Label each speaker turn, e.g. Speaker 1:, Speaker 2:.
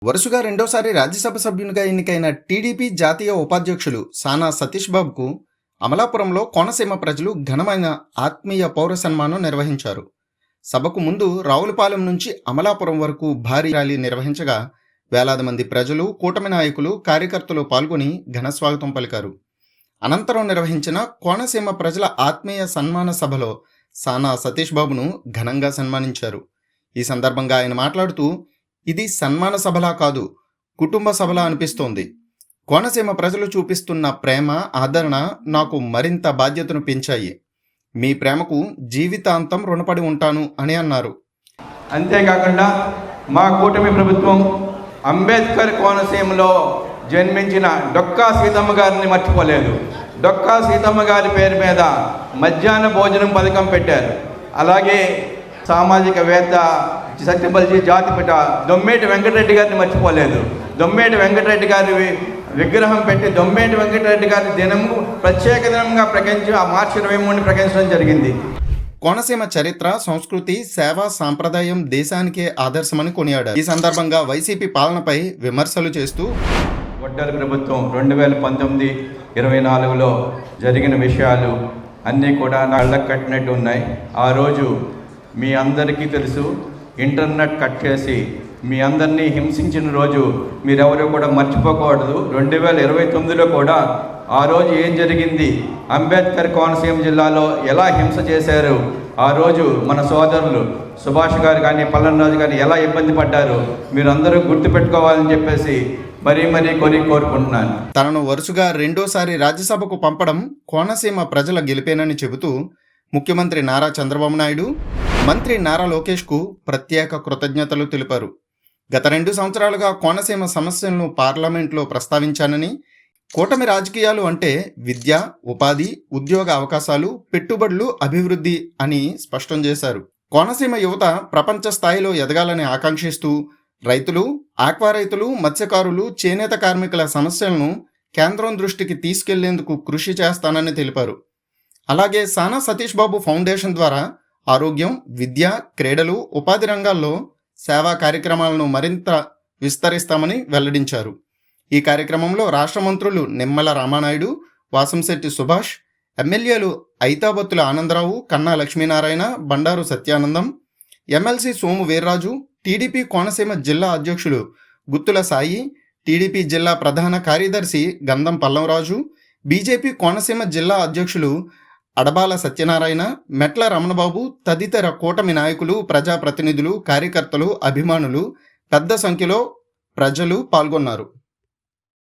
Speaker 1: వరుసగా రెండోసారి రాజ్యసభ సభ్యునిగా ఎన్నికైన టీడీపీ జాతీయ ఉపాధ్యక్షులు సానా సతీష్ బాబుకు అమలాపురంలో కోనసీమ ప్రజలు ఘనమైన ఆత్మీయ పౌర సన్మానం నిర్వహించారు. సభకు ముందు రావులపాలెం నుంచి అమలాపురం వరకు భారీ ర్యాలీ నిర్వహించగా వేలాది మంది ప్రజలు, కూటమి నాయకులు, కార్యకర్తలు పాల్గొని ఘనస్వాగతం పలికారు. అనంతరం నిర్వహించిన కోనసీమ ప్రజల ఆత్మీయ సన్మాన సభలో సానా సతీష్ బాబును ఘనంగా సన్మానించారు. ఈ సందర్భంగా ఆయన మాట్లాడుతూ, ఇది సన్మాన సభలా కాదు, కుటుంబ సభలా అనిపిస్తోంది. కోనసీమ ప్రజలు చూపిస్తున్న ప్రేమ, ఆదరణ నాకు మరింత బాధ్యతను పెంచాయి. మీ ప్రేమకు జీవితాంతం రుణపడి ఉంటాను అని అన్నారు.
Speaker 2: అంతేకాకుండా మా కూటమి ప్రభుత్వం అంబేద్కర్ కోనసీమలో జన్మించిన డొక్కా సీతమ్మ గారిని మర్చిపోలేదు. డొక్కా సీతమ్మ గారి పేరు మీద మధ్యాహ్న భోజనం పథకం పెట్టారు. అలాగే సామాజికవేత్త సత్యబల్జీ జాతిపిట దొమ్మేటి వెంకటరెడ్డి గారిని మర్చిపోలేదు. దొమ్మేటి వెంకటరెడ్డి గారి విగ్రహం పెట్టి దొమ్మేటి వెంకటరెడ్డి గారి దినము ప్రత్యేక దినంగా ప్రకటించి ఆ మార్చి 23 ప్రకటించడం జరిగింది.
Speaker 1: కోనసీమ చరిత్ర, సంస్కృతి, సేవ, సాంప్రదాయం దేశానికే ఆదర్శమని కొనియాడారు. ఈ సందర్భంగా వైసీపీ పాలనపై విమర్శలు చేస్తూ,
Speaker 2: గొడ్డలి ప్రభుత్వం 2019-24లో జరిగిన విషయాలు అన్నీ కూడా నాళ్ళకు కట్టినట్టు ఉన్నాయి. ఆ రోజు మీ అందరికీ తెలుసు, ఇంటర్నెట్ కట్ చేసి మీ అందరినీ హింసించిన రోజు మీరెవరూ కూడా మర్చిపోకూడదు. 2029లో కూడా ఆ రోజు ఏం జరిగింది, అంబేద్కర్ కోనసీమ జిల్లాలో ఎలా హింస చేశారు, ఆ రోజు మన సోదరులు సుభాష్ గారు కానీ పల్లనరాజు కానీ ఎలా ఇబ్బంది పడ్డారు మీరందరూ గుర్తుపెట్టుకోవాలని చెప్పేసి మరీ కోరుకుంటున్నాను.
Speaker 1: తనను వరుసగా రెండోసారి రాజ్యసభకు పంపడం కోనసీమ ప్రజల గెలిపేనని చెబుతూ ముఖ్యమంత్రి నారా చంద్రబాబు నాయుడు, మంత్రి నారా లోకేష్కు ప్రత్యేక కృతజ్ఞతలు తెలిపారు. గత 2 సంవత్సరాలుగా కోనసీమ సమస్యలను పార్లమెంట్లో ప్రస్తావించానని, కూటమి రాజకీయాలు అంటే విద్య, ఉపాధి, ఉద్యోగ అవకాశాలు, పెట్టుబడులు, అభివృద్ధి అని స్పష్టం చేశారు. కోనసీమ యువత ప్రపంచ స్థాయిలో ఎదగాలని ఆకాంక్షిస్తూ రైతులు, ఆక్వా రైతులు, మత్స్యకారులు, చేనేత కార్మికుల సమస్యలను కేంద్రం దృష్టికి తీసుకెళ్లేందుకు కృషి చేస్తానని తెలిపారు. అలాగే సానా సతీష్ బాబు ఫౌండేషన్ ద్వారా ఆరోగ్యం, విద్య, క్రీడలు, ఉపాధి రంగాల్లో సేవా కార్యక్రమాలను మరింత విస్తరిస్తామని వెల్లడించారు. ఈ కార్యక్రమంలో రాష్ట్ర మంత్రులు నిమ్మల రామానాయుడు, వాసంశెట్టి సుభాష్, ఎమ్మెల్యేలు ఐతాబత్తుల ఆనందరావు, కన్నా లక్ష్మీనారాయణ, బండారు సత్యానందం, ఎమ్మెల్సీ సోము వీర్రాజు, టీడీపీ కోనసీమ జిల్లా అధ్యక్షులు గుత్తుల సాయి, టీడీపీ జిల్లా ప్రధాన కార్యదర్శి గంధం పల్లంరాజు, బీజేపీ కోనసీమ జిల్లా అధ్యక్షులు అడబాల సత్యనారాయణ, మెట్ల రమణబాబు తదితర కూటమి నాయకులు, ప్రజాప్రతినిధులు, కార్యకర్తలు, అభిమానులు పెద్ద సంఖ్యలో ప్రజలు పాల్గొన్నారు.